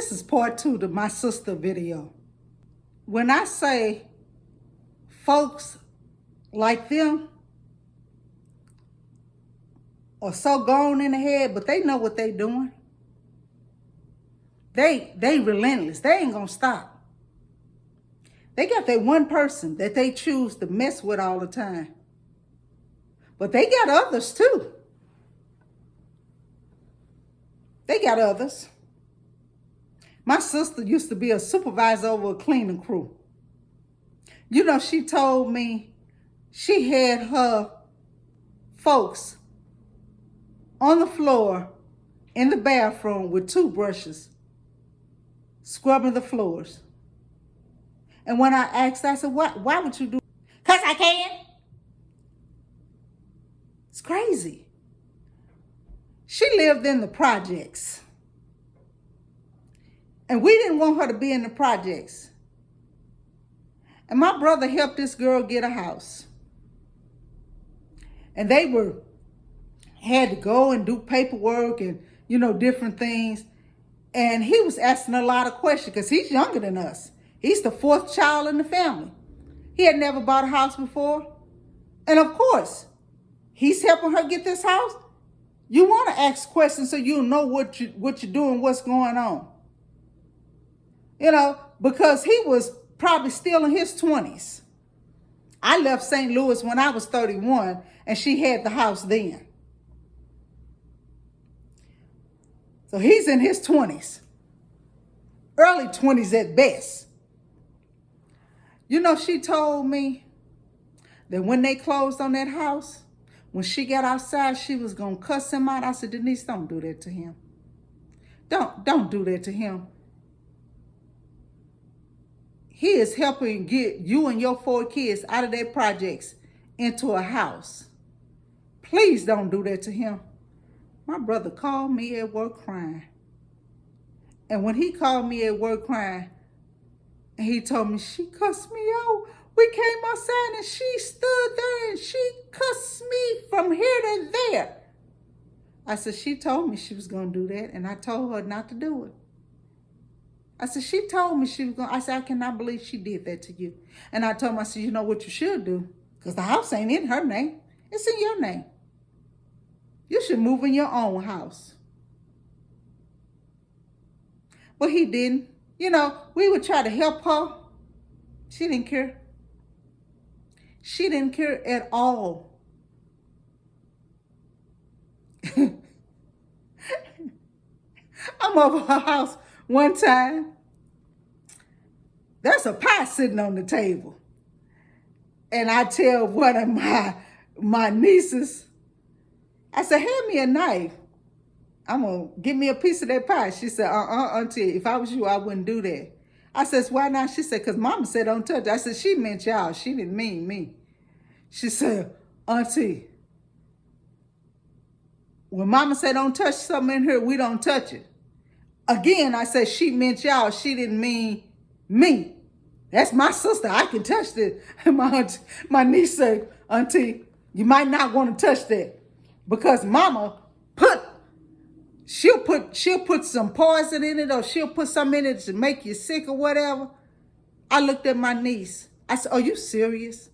This is part 2 to my sister video. When I say folks like them are so gone in the head, but they know what they doing. They relentless. They ain't gonna stop. They got that one person that they choose to mess with all the time. But they got others too. They got others. My sister used to be a supervisor over a cleaning crew. You know, she told me she had her folks on the floor in the bathroom with toothbrushes scrubbing the floors. And when I asked, I said, why would you do? Because I can. It's crazy. She lived in the projects. And we didn't want her to be in the projects. And my brother helped this girl get a house. And they had to go and do paperwork and, different things. And he was asking a lot of questions because he's younger than us. He's the 4th child in the family. He had never bought a house before. And of course, he's helping her get this house. You want to ask questions so you know what you're doing, what's going on. Because he was probably still in his 20s. I left St. Louis when I was 31, and she had the house then. So he's in his 20s. Early 20s at best. She told me that when they closed on that house, when she got outside, she was going to cuss him out. I said, Denise, don't do that to him. Don't do that to him. He is helping get you and your 4 kids out of their projects into a house. Please don't do that to him. My brother called me at work crying. And when he called me at work crying, and he told me, she cussed me out. We came outside and she stood there and she cussed me from here to there. I said, she told me she was going to do that, and I told her not to do it. I said, she told me she was going to. I said, I cannot believe she did that to you. And I told him, I said, you know what you should do? Because the house ain't in her name. It's in your name. You should move in your own house. But he didn't. We would try to help her. She didn't care. She didn't care at all. I'm over her house one time. There's a pie sitting on the table. And I tell one of my nieces, I said, hand me a knife. I'm going to give me a piece of that pie. She said, auntie, if I was you, I wouldn't do that. I says, why not? She said, because mama said don't touch it. I said, she meant y'all. She didn't mean me. She said, auntie, when mama said don't touch something in here, we don't touch it. Again, I said, she meant y'all. She didn't mean me. That's my sister. I can touch it. And my niece said, auntie, you might not want to touch that because mama she'll put some poison in it, or she'll put something in it to make you sick or whatever. I looked at my niece. I said, are you serious?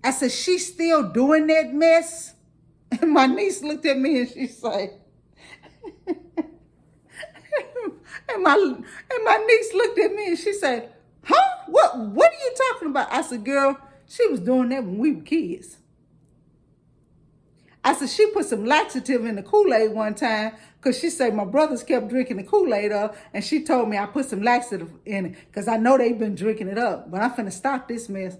I said, she's still doing that mess? And my niece looked at me and she said, and my niece looked at me and she said, huh? What are you talking about? I said, girl, she was doing that when we were kids. I said, she put some laxative in the Kool-Aid one time because she said my brothers kept drinking the Kool-Aid up, and she told me I put some laxative in it because I know they've been drinking it up, but I'm finna stop this mess.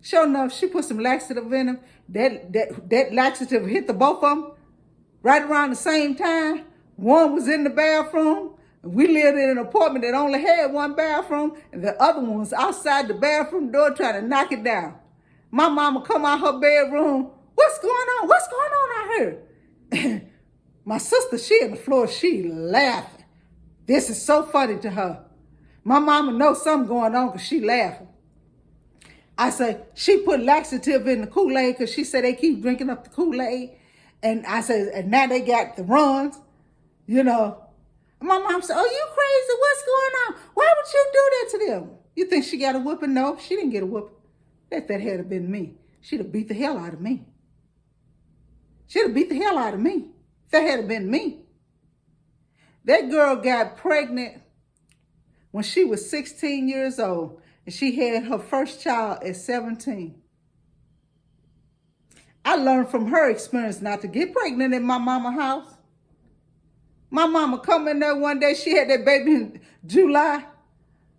Sure enough, she put some laxative in them. That laxative hit the both of them right around the same time. One was in the bathroom. We lived in an apartment that only had one bathroom, and the other one was outside the bathroom door trying to knock it down. My mama come out her bedroom. What's going on? What's going on out here? My sister, she on the floor, she laughing. This is so funny to her. My mama knows something going on because she laughing. I said, she put laxative in the Kool-Aid because she said they keep drinking up the Kool-Aid. And I said, and now they got the runs, My mom said, oh, you crazy? What's going on? Why would you do that to them? You think she got a whooping? No, she didn't get a whooping. If that had been me, she'd have beat the hell out of me. She'd have beat the hell out of me. If that had been me. That girl got pregnant when she was 16 years old, and she had her first child at 17. I learned from her experience not to get pregnant in my mama's house. My mama come in there one day, she had that baby in July.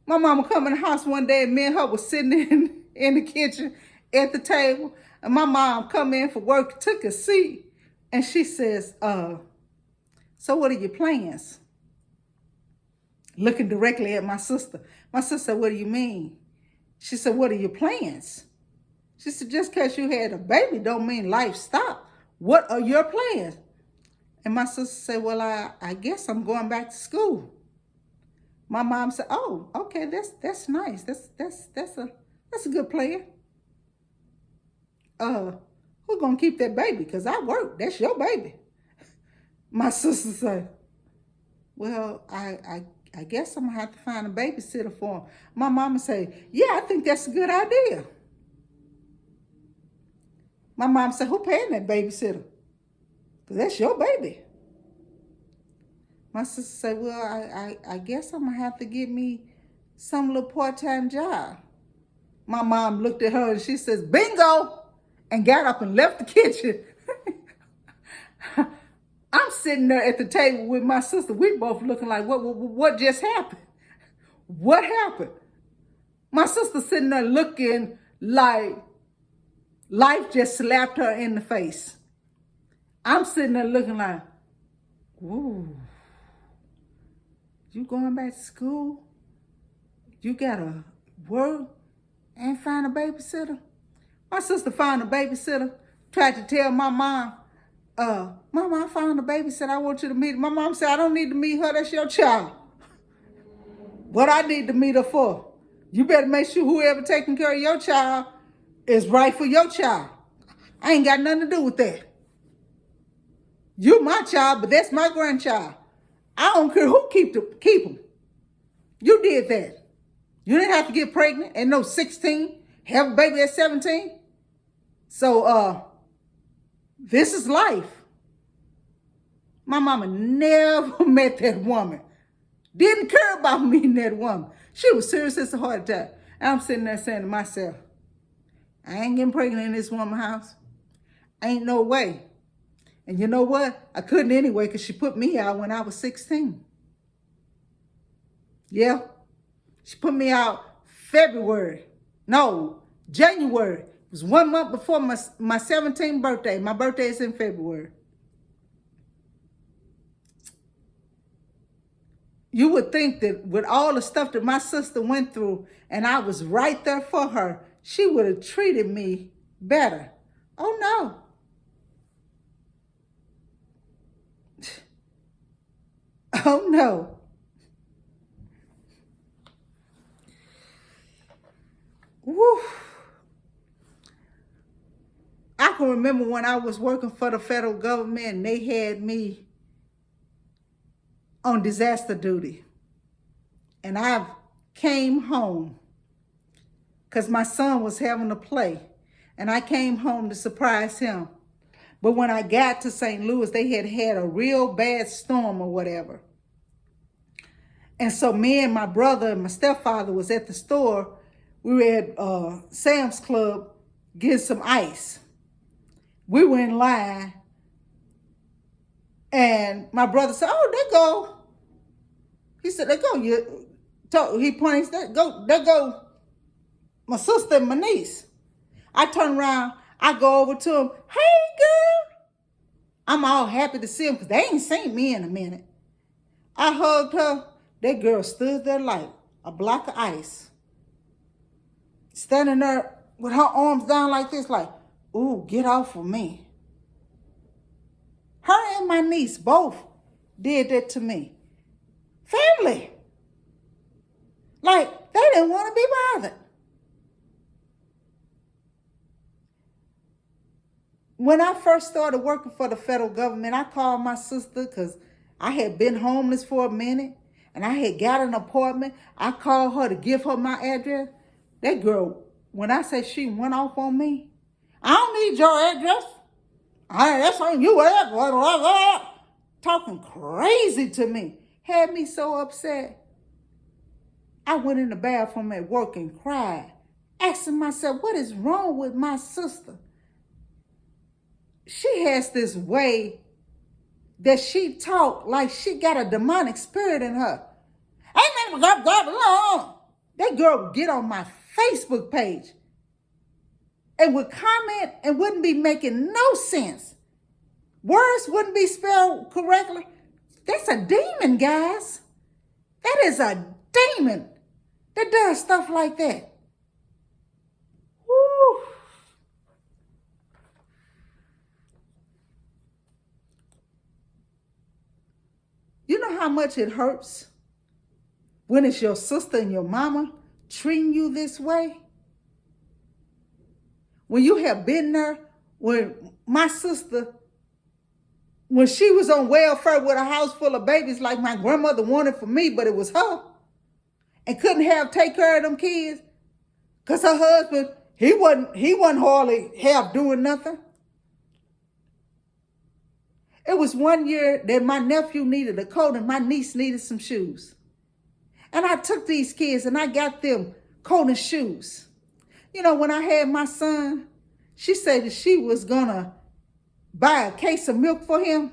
My mama come in the house one day, and me and her was sitting in the kitchen at the table. And my mom come in for work, took a seat, and she says, so what are your plans? Looking directly at my sister. My sister said, what do you mean? She said, what are your plans? She said, just because you had a baby don't mean life stopped. What are your plans? And my sister said, well, I guess I'm going back to school. My mom said, oh, okay, that's nice. That's a good plan. Who's gonna keep that baby? Because I work. That's your baby. My sister said, well, I guess I'm gonna have to find a babysitter for him. My mama said, yeah, I think that's a good idea. My mom said, who paying that babysitter? Because that's your baby. My sister said, well, I guess I'm gonna have to get me some little part-time job. My mom looked at her and she says, bingo, and got up and left the kitchen. I'm sitting there at the table with my sister. We both looking like, what just happened? What happened? My sister sitting there looking like life just slapped her in the face. I'm sitting there looking like, ooh, you going back to school? You gotta work and find a babysitter? My sister found a babysitter, tried to tell my mom, Mama, I found a babysitter. I want you to meet her. My mom said, I don't need to meet her. That's your child. What I need to meet her for? You better make sure whoever taking care of your child is right for your child. I ain't got nothing to do with that. You my child, but that's my grandchild. I don't care who keep them. You did that. You didn't have to get pregnant at no 16, have a baby at 17. So, this is life. My mama never met that woman. Didn't care about meeting that woman. She was serious as a heart attack. And I'm sitting there saying to myself, I ain't getting pregnant in this woman's house. Ain't no way. And you know what? I couldn't anyway because she put me out when I was 16. Yeah. She put me out January. It was 1 month before my 17th birthday. My birthday is in February. You would think that with all the stuff that my sister went through and I was right there for her, she would have treated me better. Oh, no. Oh, no. Woo. I can remember when I was working for the federal government and they had me on disaster duty. And I came home because my son was having a play. And I came home to surprise him. But when I got to St. Louis, they had a real bad storm or whatever. And so me and my brother and my stepfather was at the store. We were at Sam's Club getting some ice. We were in line. And my brother said, oh, there go. He said, there go. He points, there go my sister and my niece. I turn around. I go over to him. Hey, girl. I'm all happy to see him because they ain't seen me in a minute. I hugged her. That girl stood there like a block of ice. Standing there with her arms down like this, like, ooh, get off of me. Her and my niece both did that to me. Family. Like, they didn't want to be bothered. When I first started working for the federal government, I called my sister because I had been homeless for a minute and I had got an apartment. I called her to give her my address. That girl, when I say she went off on me, I don't need your address. That's on you. Talking crazy to me. Had me so upset. I went in the bathroom at work and cried, asking myself, what is wrong with my sister? She has this way that she talk like she got a demonic spirit in her. That girl would get on my Facebook page and would comment and wouldn't be making no sense. Words wouldn't be spelled correctly. That's a demon, guys. That is a demon that does stuff like that. Woo. You know how much it hurts when it's your sister and your mama treating you this way? When you have been there, when my sister, when she was on welfare with a house full of babies like my grandmother wanted for me, but it was her, and couldn't take care of them kids, because her husband, he wasn't hardly half doing nothing. It was one year that my nephew needed a coat and my niece needed some shoes. And I took these kids and I got them coat and shoes. You know, when I had my son, she said that she was going to buy a case of milk for him.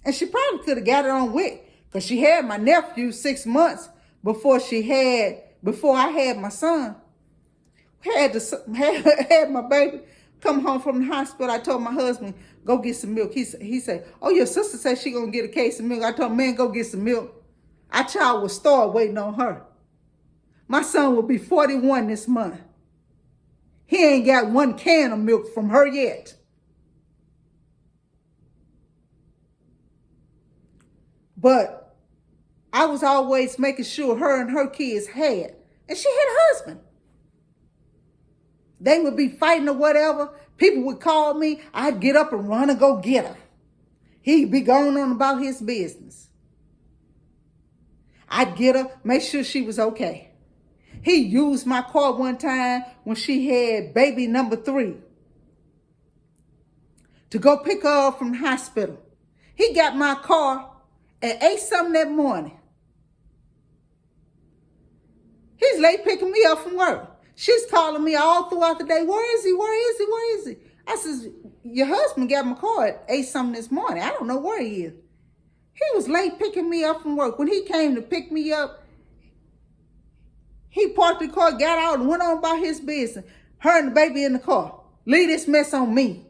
And she probably could have got it on WIC, because she had my nephew 6 months before I had my son. Had my baby come home from the hospital. I told my husband, go get some milk. He said, oh, your sister said she gonna get a case of milk. I told him, man, go get some milk. Our child was starved waiting on her. My son will be 41 this month. He ain't got one can of milk from her yet. But I was always making sure her and her kids had. And she had a husband. They would be fighting or whatever. People would call me. I'd get up and run and go get her. He'd be going on about his business. I'd get her, make sure she was okay. He used my car one time when she had baby number 3 to go pick her up from the hospital. He got my car at 8 something that morning. He's late picking me up from work. She's calling me all throughout the day. Where is he? Where is he? Where is he? I says, your husband got my car at 8 something this morning. I don't know where he is. He was late picking me up from work. When he came to pick me up, he parked the car, got out, and went on about his business. Her and the baby in the car. Leave this mess on me.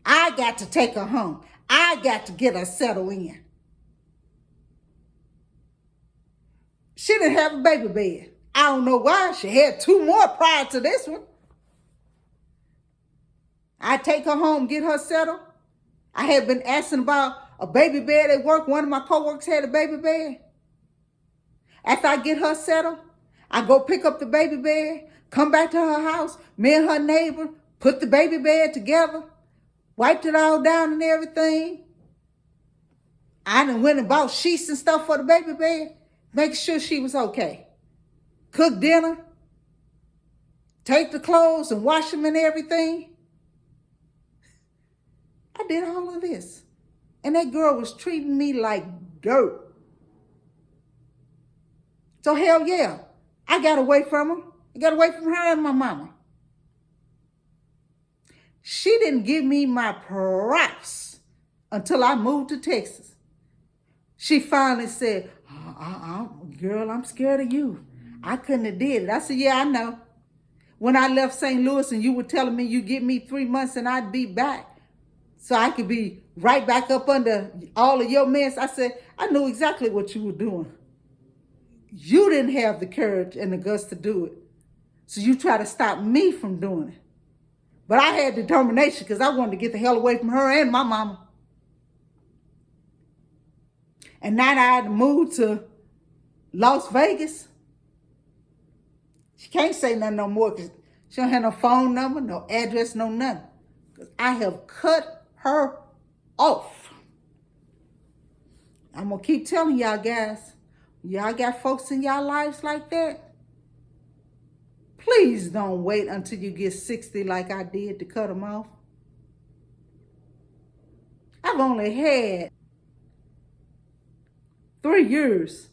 I got to take her home. I got to get her settled in. She didn't have a baby bed. I don't know why. She had 2 more prior to this one. I take her home, get her settled. I had been asking about a baby bed at work. One of my coworkers had a baby bed. After I get her settled, I go pick up the baby bed, come back to her house. Me and her neighbor put the baby bed together, wiped it all down and everything. I done went and bought sheets and stuff for the baby bed, making sure she was okay. Cook dinner, take the clothes and wash them and everything. I did all of this. And that girl was treating me like dirt. So hell yeah, I got away from her. I got away from her and my mama. She didn't give me my props until I moved to Texas. She finally said, girl, I'm scared of you. I couldn't have did it. I said, yeah, I know. When I left St. Louis and you were telling me you give me 3 months and I'd be back so I could be right back up under all of your mess, I said, I knew exactly what you were doing. You didn't have the courage and the guts to do it. So you try to stop me from doing it. But I had determination because I wanted to get the hell away from her and my mama. And now that I had moved to Las Vegas, she can't say nothing no more because she don't have no phone number, no address, no nothing. Because I have cut her off. I'm going to keep telling y'all guys, y'all got folks in y'all lives like that, please don't wait until you get 60 like I did to cut them off. I've only had 3 years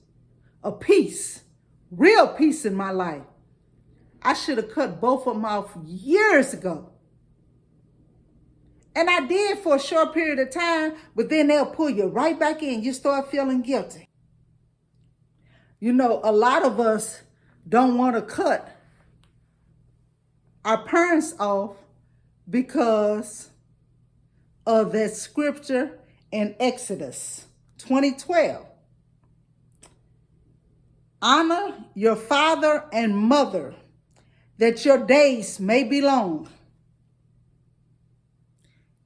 of peace, real peace in my life. I should have cut both of them off years ago. And I did for a short period of time, but then they'll pull you right back in. You start feeling guilty. You know, a lot of us don't want to cut our parents off because of that scripture in Exodus 20:12. Honor your father and mother, that your days may be long.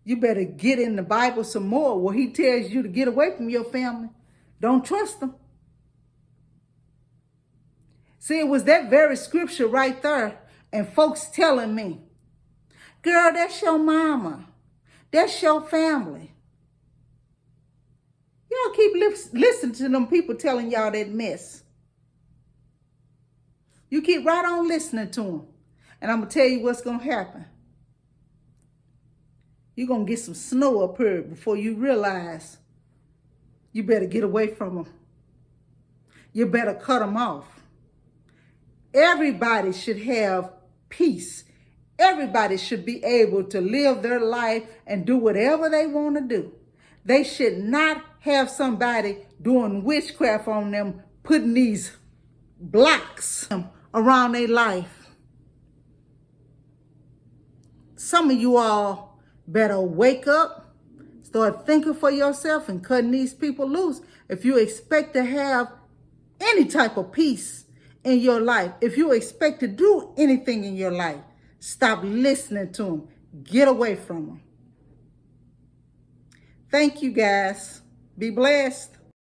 You better get in the Bible some more where he tells you to get away from your family. Don't trust them. See, it was that very scripture right there, and folks telling me, girl, that's your mama. That's your family. Y'all keep listening to them people telling y'all that mess. You keep right on listening to them. And I'm going to tell you what's going to happen. You're going to get some snow up here before you realize you better get away from them. You better cut them off. Everybody should have peace. Everybody should be able to live their life and do whatever they want to do. They should not have somebody doing witchcraft on them, putting these blocks around their life. Some of you all better wake up, start thinking for yourself and cutting these people loose. If you expect to have any type of peace in your life, if you expect to do anything in your life, stop listening to them. Get away from them. Thank you, guys. Be blessed.